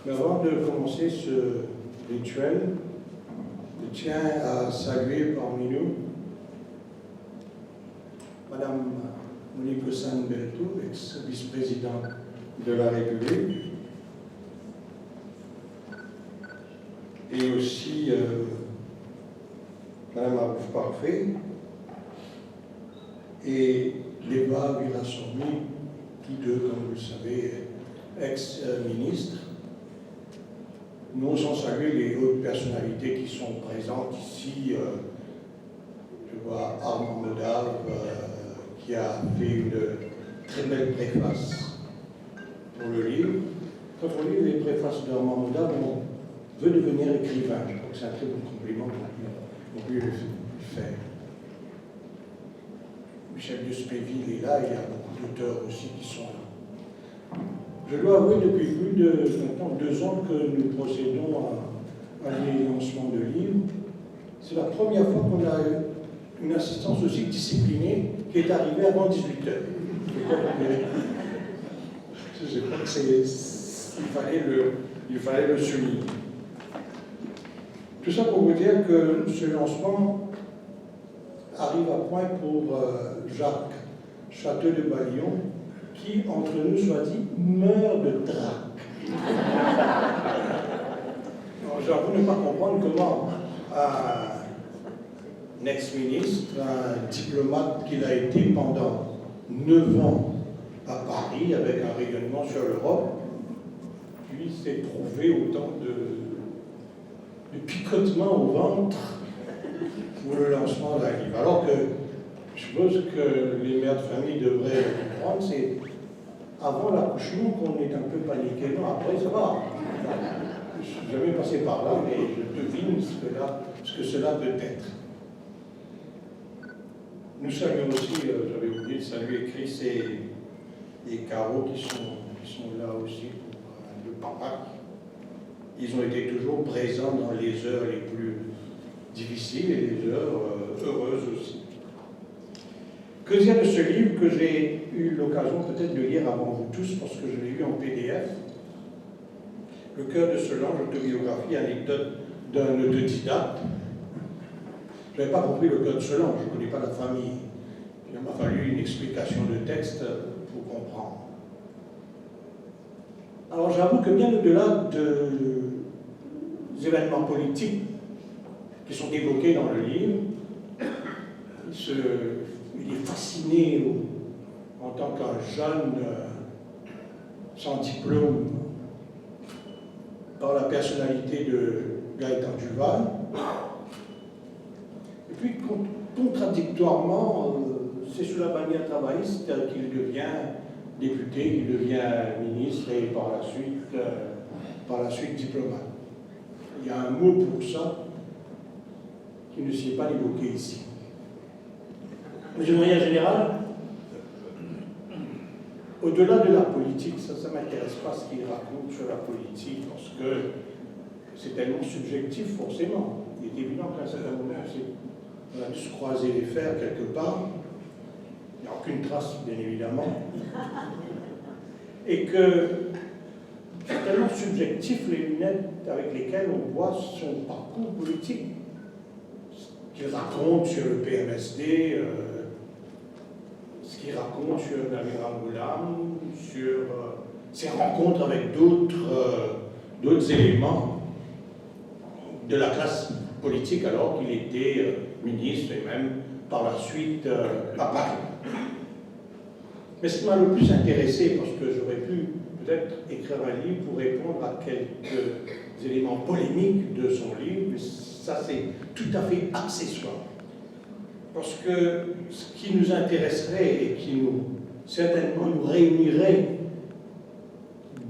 Mais avant de commencer ce rituel, je tiens à saluer parmi nous Madame Monique Sanberto, ex-vice-présidente de la République, et aussi Madame Arouf Parfait et Léva Villassormi, qui deux, comme vous le savez, ex-ministre. Nous osons saluer les hautes personnalités qui sont présentes ici. Je vois Armand Modave qui a fait une très belle préface pour le livre. Quand on lit les préfaces d'Armand Modave, on veut devenir écrivain. Je crois que c'est un très bon compliment qu'on peut le faire. Michel de Spéville est là, il y a beaucoup d'auteurs aussi qui sont là. Je dois avouer depuis plus de maintenant 2 ans que nous procédons à des lancements de livres. C'est la première fois qu'on a une assistance aussi disciplinée qui est arrivée avant 18h. Je crois qu'il fallait le souligner. Tout ça pour vous dire que ce lancement arrive à point pour Jacques Château de Balion, qui, entre nous soit dit, meurt de trac. J'avoue ne pas comprendre comment un ex-ministre, un diplomate qu'il a été pendant 9 ans à Paris, avec un rayonnement sur l'Europe, puisse éprouver autant de picotement au ventre pour le lancement d'un livre. Alors que je suppose que les mères de famille devraient comprendre, c'est avant l'accouchement qu'on est un peu paniqué. Non, après ça va. Je ne suis jamais passé par là, mais je devine ce que cela peut être. Nous saluons aussi, j'avais oublié de saluer Chris et Caro qui sont là aussi pour le papa. Ils ont été toujours présents dans les heures les plus difficiles et les heures heureuses aussi. Que dire de ce livre que j'ai eu l'occasion peut-être de lire avant vous tous, parce que je l'ai lu en PDF, Le cœur de Solange, autobiographie, anecdote d'un autodidacte. Je n'avais pas compris le cœur de Solange, je ne connais pas la famille. Il m'a fallu une explication de texte pour comprendre. Alors j'avoue que bien au-delà des événements politiques qui sont évoqués dans le livre, il est fasciné en tant qu'un jeune sans diplôme par la personnalité de Gaëtan Duval. Et puis, contradictoirement, c'est sous la bannière travailliste qu'il devient député, qu'il devient ministre et par la suite diplomate. Il y a un mot pour ça qui ne s'y est pas évoqué ici. Mais de manière générale, au-delà de la politique, ça ne m'intéresse pas ce qu'il raconte sur la politique, parce que c'est tellement subjectif, forcément. Il est évident qu'à un certain moment, on a dû se croiser les fers quelque part. Il n'y a aucune trace, bien évidemment. Et que c'est tellement subjectif, les lunettes avec lesquelles on voit son parcours politique. Ce qu'il raconte sur le PMSD, ce qu'il raconte sur l'amiral Ghulam, sur ses rencontres avec d'autres éléments de la classe politique alors qu'il était ministre et même par la suite à Paris. Mais ce qui m'a le plus intéressé, parce que j'aurais pu peut-être écrire un livre pour répondre à quelques éléments polémiques de son livre, mais ça c'est tout à fait accessoire. Parce que ce qui nous intéresserait et qui certainement nous réunirait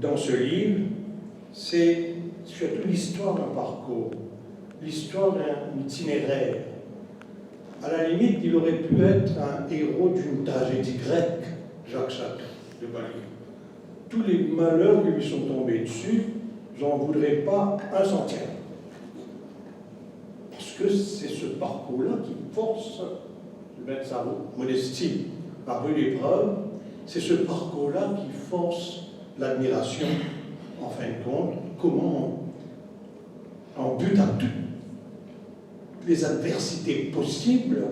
dans ce livre, c'est surtout l'histoire d'un parcours, l'histoire d'un itinéraire. À la limite, il aurait pu être un héros d'une tragédie grecque, Jacques Château de Balion. Tous les malheurs qui lui sont tombés dessus, j'en voudrais pas un centième. Parce que c'est ce parcours-là qui force, de mettre sa modestie à rude épreuve, c'est ce parcours-là qui force l'admiration, en fin de compte, comment, en but à toutes les adversités possibles,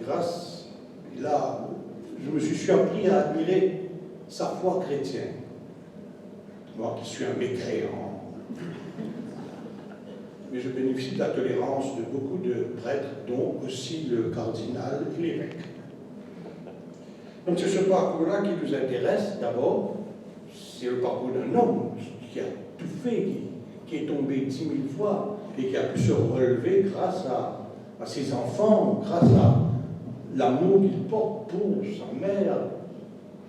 grâce, et là, je me suis surpris à admirer sa foi chrétienne. Moi qui suis un mécréant, mais je bénéficie de la tolérance de beaucoup de prêtres, dont aussi le cardinal et l'évêque. Donc c'est ce parcours-là qui nous intéresse d'abord, c'est le parcours d'un homme qui a tout fait, qui est tombé 10 000 fois et qui a pu se relever grâce à ses enfants, grâce à l'amour qu'il porte pour sa mère,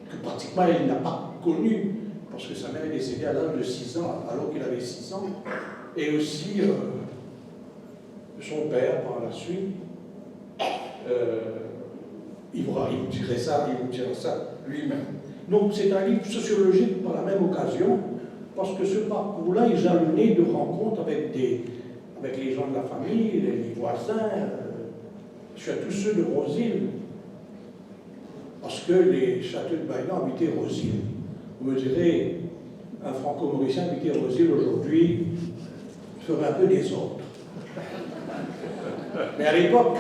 que pratiquement elle n'a pas connu, parce que sa mère est décédée à l'âge de 6 ans, alors qu'il avait 6 ans, et aussi son père par la suite. Il vous dirait ça lui-même. Donc c'est un livre sociologique par la même occasion, parce que ce parcours-là est jalonné de rencontres avec les gens de la famille, les voisins, surtout ceux de Rosille, parce que les châteaux de Baillan habitaient Rosille. Vous me direz, un franco-mauricien habité Rosille aujourd'hui ferait un peu désordre. Mais à l'époque,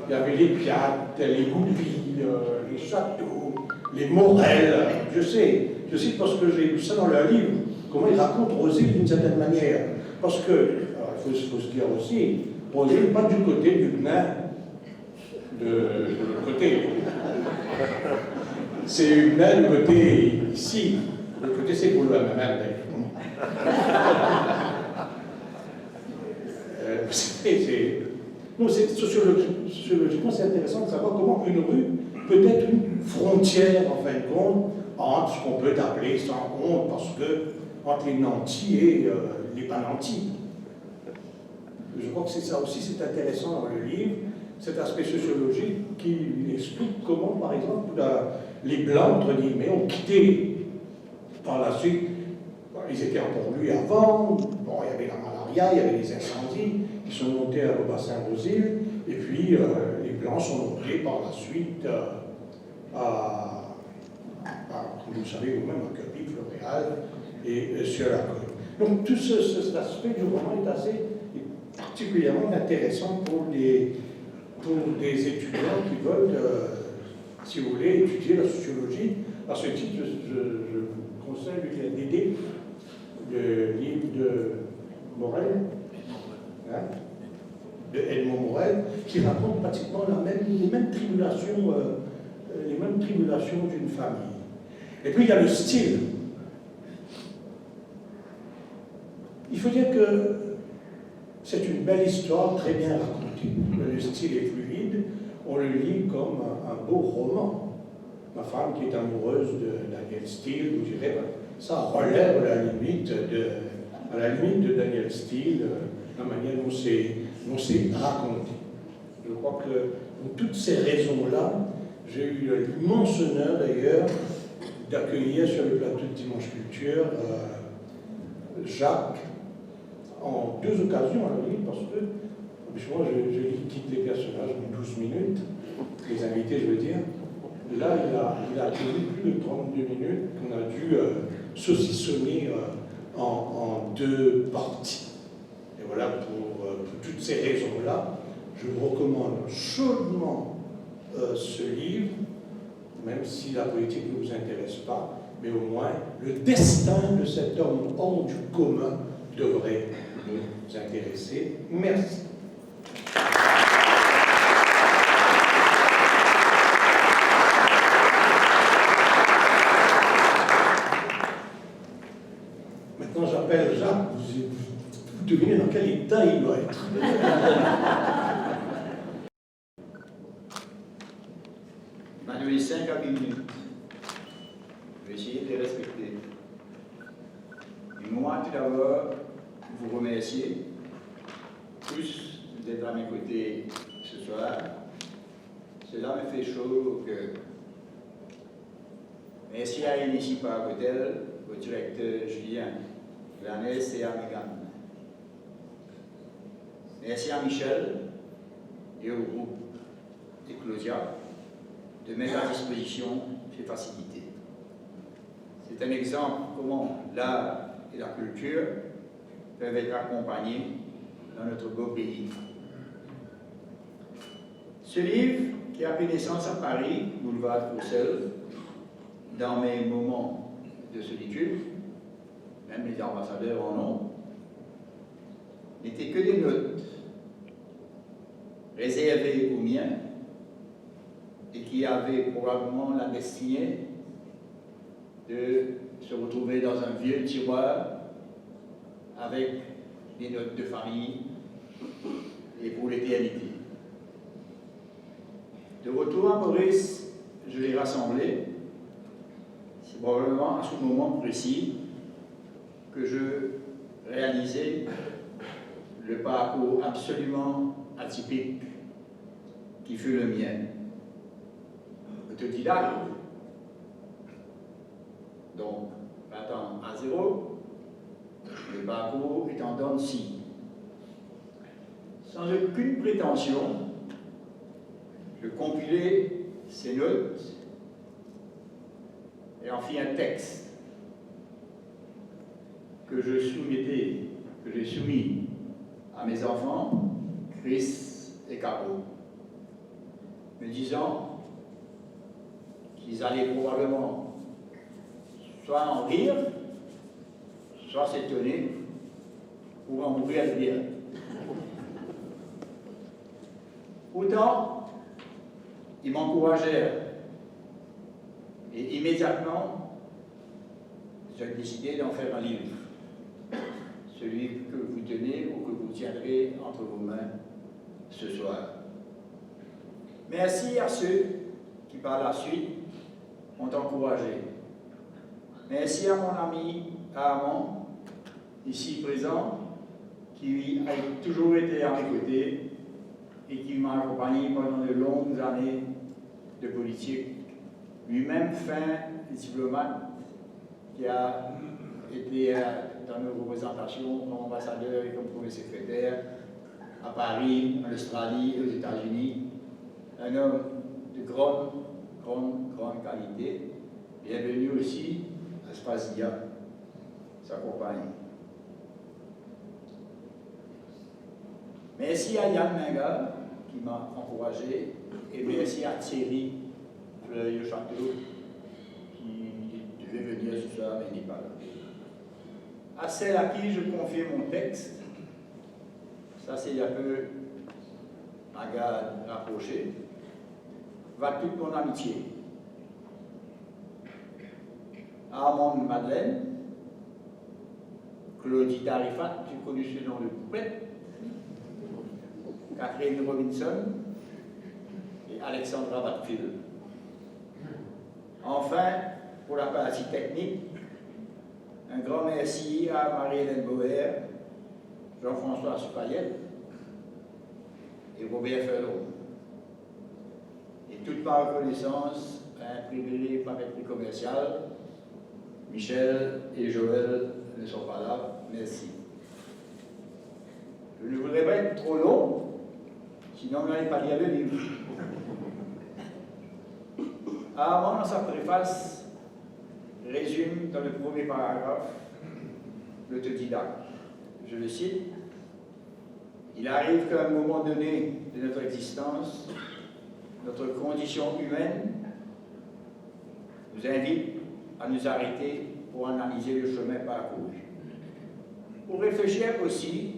il y avait les piates, les goupilles, les châteaux, les morels. Je sais parce que j'ai lu ça dans leur livre, comment ils racontent Rosille d'une certaine manière. Parce que, il faut se dire aussi, Rosille pas du côté du Benin, de l'autre côté. C'est Huguenin du côté ici, de l'autre côté c'est pour le même d'ailleurs. Non, c'est sociologiquement, c'est intéressant de savoir comment une rue peut être une frontière, en fin de compte, entre ce qu'on peut appeler, sans honte, parce que entre les nantis et les pas nantis. Je crois que c'est ça aussi, c'est intéressant dans le livre, cet aspect sociologique qui explique comment, par exemple, les Blancs, entre guillemets, ont quitté par la suite. Ils étaient encore lui avant, bon, il y avait la malaria, il y avait les incendies, ils sont montés au bassin Rosille, et puis les Blancs sont montés par la suite comme vous savez vous-même, à Kirby, Floréal et sur la côte. Donc tout cet aspect du roman est particulièrement intéressant pour des étudiants qui veulent, si vous voulez, étudier la sociologie. À ce titre, je conseille d'aider le livre de Morel, de Edmond Morel, qui raconte pratiquement les mêmes tribulations d'une famille. Et puis il y a le style. Il faut dire que c'est une belle histoire très bien racontée. Le style est fluide, on le lit comme un beau roman. Ma femme qui est amoureuse de Daniel Steele vous dirait, ça relève à la limite de Daniel Steele, la manière dont c'est raconté. Je crois que pour toutes ces raisons-là, j'ai eu l'immense honneur d'ailleurs d'accueillir sur le plateau de Dimanche Culture Jacques en 2 occasions à la limite, parce que habituellement je quitte les personnages en 12 minutes, les invités je veux dire. Là il a tenu plus de 32 minutes qu'on a dû saucissonner en 2 parties. Et voilà, pour toutes ces raisons-là, je vous recommande chaudement ce livre, même si la politique ne vous intéresse pas, mais au moins le destin de cet homme hors du commun devrait nous intéresser. Merci. Maintenant j'appelle Jacques, vous devinez dans quel état il doit être. Manuel, 5 à 8 minutes. Je vais essayer de les respecter. Et moi, tout d'abord, vous remercier tous d'être à mes côtés ce soir. Cela me fait chaud au cœur. Merci à Inicipa Hotel, au directeur Julien Glanès et à Megan. Merci à Michel et au groupe d'Eclosia de mettre à disposition ces facilités. C'est un exemple comment l'art et la culture peuvent être accompagnés dans notre beau pays. Ce livre, qui a pris naissance à Paris, boulevard Courcelles, dans mes moments de solitude, même les ambassadeurs en ont, n'était que des notes réservées aux miens et qui avaient probablement la destinée de se retrouver dans un vieux tiroir avec des notes de famille et pour l'éternité. De retour à Maurice, je l'ai rassemblé. C'est probablement à ce moment précis que je réalisais le parcours absolument atypique qui fut le mien. Autodidacte, donc 20 ans à zéro, le parcours est en dents de scie. Sans aucune prétention, je compilais ces notes et en fis un texte que j'ai soumis à mes enfants, Chris et Caro, me disant qu'ils allaient probablement soit en rire, soit s'étonner, ou en mourir de rire. Pourtant, ils m'encouragèrent et immédiatement, j'ai décidé d'en faire un livre, celui que vous tenez ou que vous tiendrez entre vos mains ce soir. Merci à ceux qui par la suite m'ont encouragé. Merci à mon ami Armand, ici présent, qui a toujours été à mes côtés et qui m'a accompagné pendant de longues années de politique. Lui-même fin diplomate, qui a été dans nos représentations comme ambassadeur et comme premier secrétaire à Paris, en Australie, aux États-Unis. Un homme de grande qualité. Bienvenue aussi à Spazia, sa compagne. Merci à Yann Minga qui m'a encouragé et merci à Thierry Fleury-Château qui devait venir ce soir mais n'est pas là. À celle à qui je confie mon texte, ça c'est un peu ma garde rapprochée, va toute mon amitié. Armand Madeleine, Claudie Tarifat, j'ai connu ce nom de poupette, Catherine Robinson et Alexandra Watfield. Enfin, pour la partie technique, un grand merci à Marie-Hélène Boer, Jean-François Supayet et Robert Ferlon. Et toute ma reconnaissance à un privilégié papeterie commerciale, Michel et Joël ne sont pas là, merci. Je ne voudrais pas être trop long, sinon on n'allait pas lire le livre. Armand, dans sa préface, résume dans le premier paragraphe l'autodidacte. Je le cite. Il arrive qu'à un moment donné de notre existence, notre condition humaine nous invite à nous arrêter pour analyser le chemin parcouru. Pour réfléchir aussi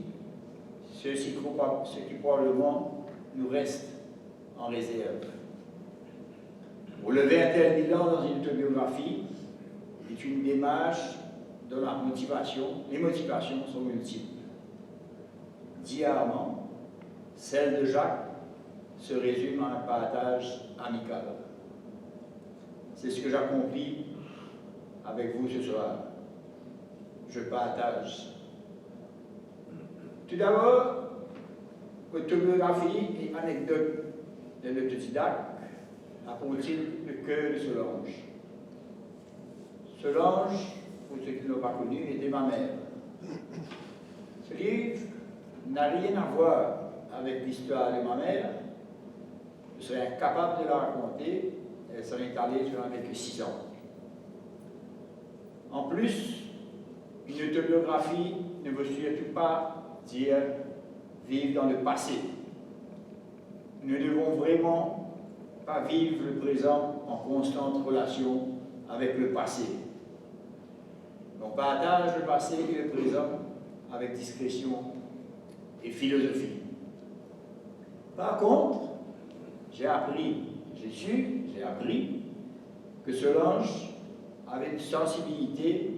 ce qui probablement nous reste en réserve. Relever un tel bilan dans une autobiographie est une démarche dont les motivations sont multiples. Diamant, celle de Jacques se résume à un partage amical. C'est ce que j'accomplis avec vous ce soir. Je partage. Tout d'abord, autobiographie et anecdote de l'autodidacte a pour titre Le cœur de Solange. Solange, pour ceux qui ne l'ont pas connu, était ma mère. Ce livre n'a rien à voir avec l'histoire de ma mère. Je serais incapable de la raconter. Elle s'en est allée, je n'avais que 6 ans. En plus, Une autobiographie ne veut surtout pas dire vivre dans le passé. Nous ne devons vraiment pas vivre le présent en constante relation avec le passé. On partage le passé et le présent avec discrétion et philosophie. Par contre, j'ai appris que Solange avait une sensibilité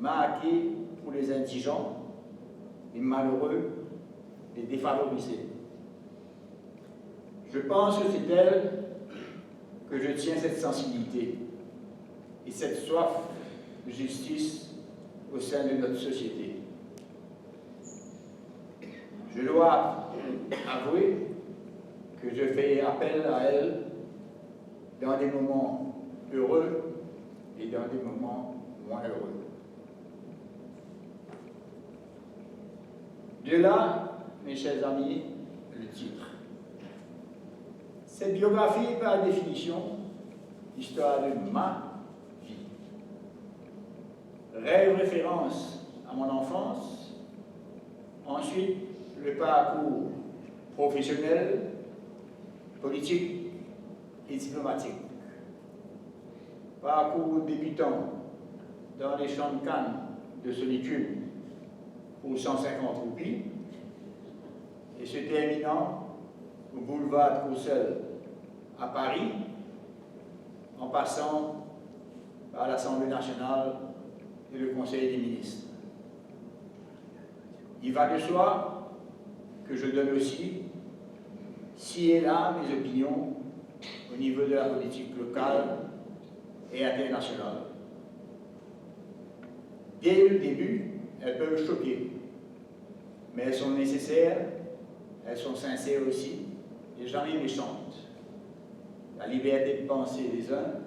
marquée pour les indigents, les malheureux, les défavorisés. Je pense que c'est d'elle que je tiens cette sensibilité et cette soif de justice au sein de notre société. Je dois avouer que je fais appel à elle dans des moments heureux et dans des moments moins heureux. De là, mes chers amis, le titre. Cette biographie est par définition l'histoire de ma vie. Rêve référence à mon enfance, ensuite le parcours professionnel, politique et diplomatique. Parcours débutant dans les champs de canne de solitude pour 150 roupies et se terminant au boulevard de Courcelles à Paris, en passant par l'Assemblée nationale et le Conseil des ministres. Il va de soi que je donne aussi, ci et là, mes opinions au niveau de la politique locale et internationale. Dès le début, elles peuvent choquer, mais elles sont nécessaires, elles sont sincères aussi, et jamais méchantes. La liberté de penser des uns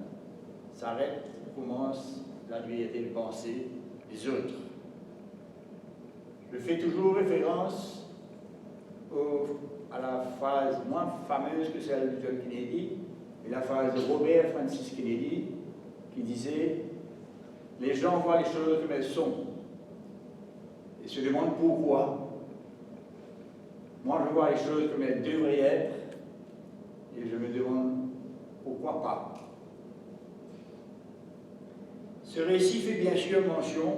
s'arrête où commence la liberté de penser des autres. Je fais toujours référence à la phrase moins fameuse que celle de John Kennedy, mais la phrase de Robert Francis Kennedy, qui disait « Les gens voient les choses comme elles sont et se demandent pourquoi. Moi, je vois les choses comme elles devraient être et je me demande pourquoi pas. » Ce récit fait bien sûr mention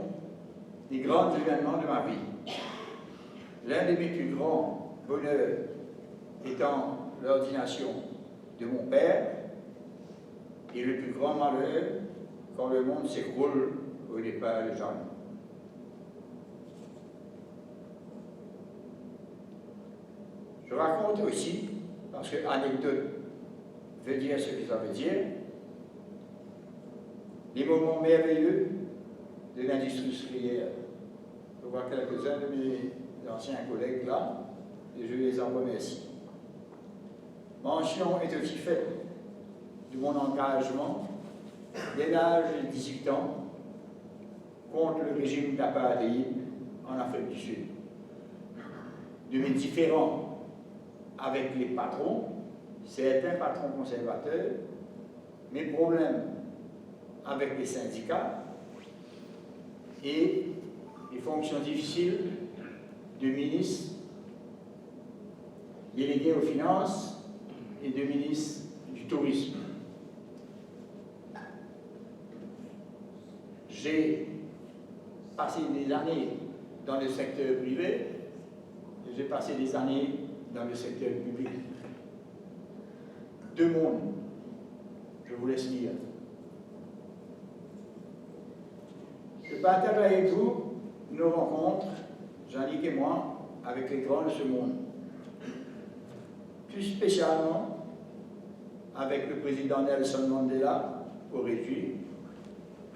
des grands événements de ma vie. L'un de mes plus grands bonheurs étant l'ordination de mon père et le plus grand malheur quand le monde s'écroule au départ de Jeanne. Je raconte aussi, parce que anecdote veut dire ce que ça veut dire, les moments merveilleux de l'industrie sucrière. Je vois quelques-uns de mes anciens collègues là, et je les en remercie. Mention est aussi faite de mon engagement dès l'âge de 18 ans contre le régime d'apartheid en Afrique du Sud. De mes différends avec les patrons, certains patrons conservateurs, mes problèmes avec les syndicats et les fonctions difficiles de ministre délégué aux finances et de ministre du tourisme. J'ai passé des années dans le secteur privé et j'ai passé des années dans le secteur public. Deux mondes, je vous laisse lire. Je partage avec vous nos rencontres, Jean-Luc et moi, avec les grands de ce monde. Plus spécialement avec le président Nelson Mandela au Régis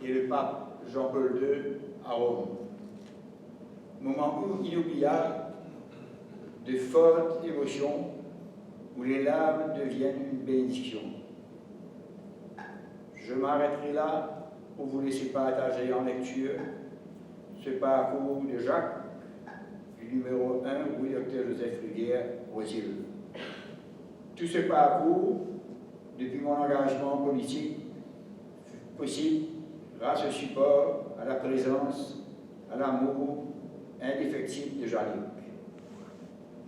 et le pape Jean-Paul II à Rome. Moment inoubliable de fortes émotions où les larmes deviennent une bénédiction. Je m'arrêterai là pour vous laisser partager en lecture ce parcours de Jacques, du numéro 1, oui, Dr Joseph Ruguière, Brésil. Tout ce parcours, depuis mon engagement politique, fut possible grâce au support, à la présence, à l'amour indéfectible de Jean-Luc,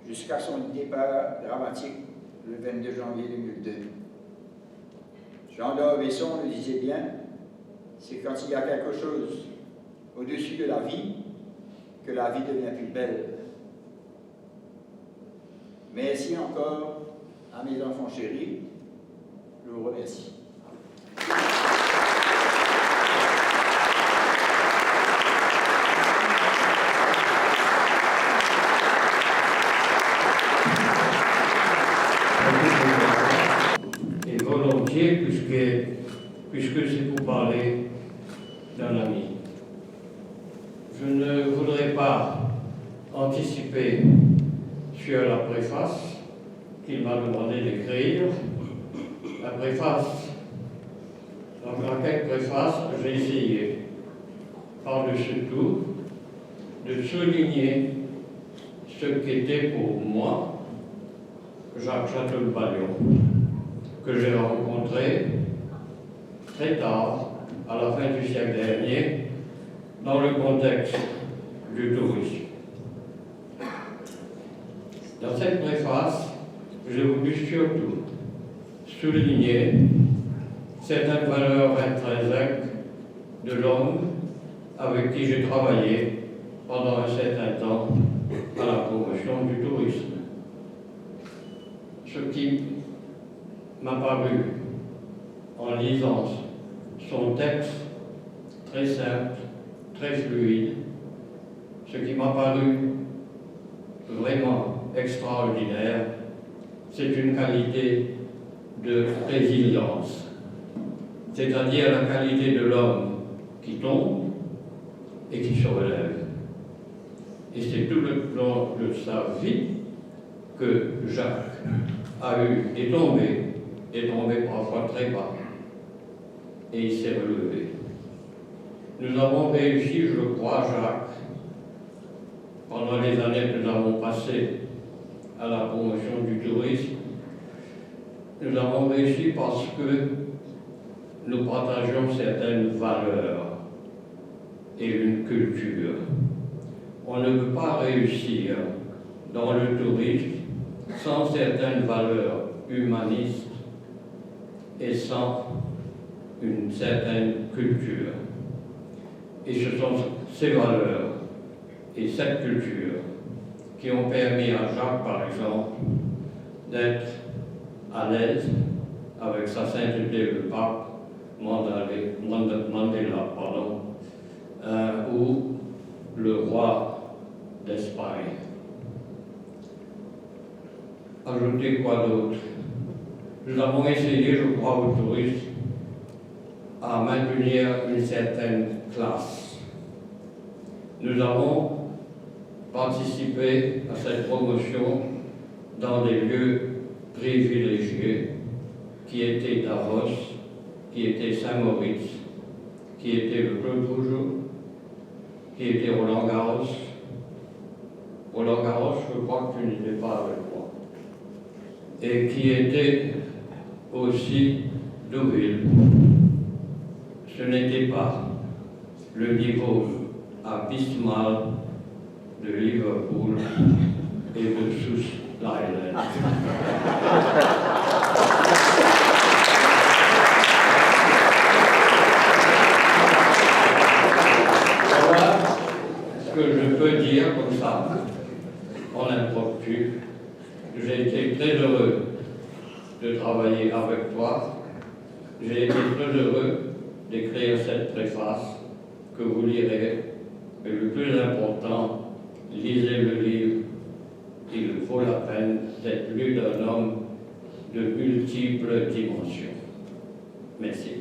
jusqu'à son départ dramatique le 22 janvier 2002. Jean d'Ormesson le disait bien, c'est quand il y a quelque chose au-dessus de la vie que la vie devient plus belle. Merci encore à mes enfants chéris, je vous remercie. Et volontiers, puisque c'est pour parler d'un ami. Je ne voudrais pas anticiper sur la préface qu'il m'a demandé d'écrire. La préface, dans quelques préfaces, j'ai essayé, par-dessus tout, de souligner ce qu'était pour moi Jacques Château-Pallon, que j'ai rencontré très tard, à la fin du siècle dernier, dans le contexte du tourisme. Dans cette préface, j'ai voulu surtout souligner certaines valeurs intrinsèques de l'homme avec qui j'ai travaillé pendant un certain temps à la promotion du tourisme. Ce qui m'a paru, en lisant son texte très simple, très fluide, ce qui m'a paru vraiment extraordinaire, c'est une qualité de résilience, c'est-à-dire la qualité de l'homme qui tombe et qui se relève. Et c'est tout le long de sa vie que Jacques a eu est tombé parfois très bas, et il s'est relevé. Nous avons réussi, je crois, Jacques, pendant les années que nous avons passées à la promotion du tourisme, nous avons réussi parce que nous partageons certaines valeurs et une culture. On ne peut pas réussir dans le tourisme sans certaines valeurs humanistes et sans une certaine culture. Et ce sont ces valeurs et cette culture qui ont permis à Jacques, par exemple, d'être à l'aise avec sa sainteté, le pape Mandela, ou le roi d'Espagne. Ajouter quoi d'autre? Nous avons essayé, je crois, aux touristes à maintenir une certaine classe. Nous avons participé à cette promotion dans des lieux privilégiés qui étaient Davos, qui étaient Saint-Moritz, qui était le Claude Vougeot, qui était Roland-Garros. Roland-Garros, je crois que tu n'étais pas avec moi. Et qui était aussi Deauville. Ce n'était pas le niveau abysmal de Liverpool et de South Island. Voilà ce que je peux dire comme ça, en impromptu. J'ai été très heureux de travailler avec toi. J'ai été très heureux d'écrire cette préface que vous lirez. Mais le plus important, lisez le livre. Il vaut la peine d'être lu d'un homme de multiples dimensions. Merci.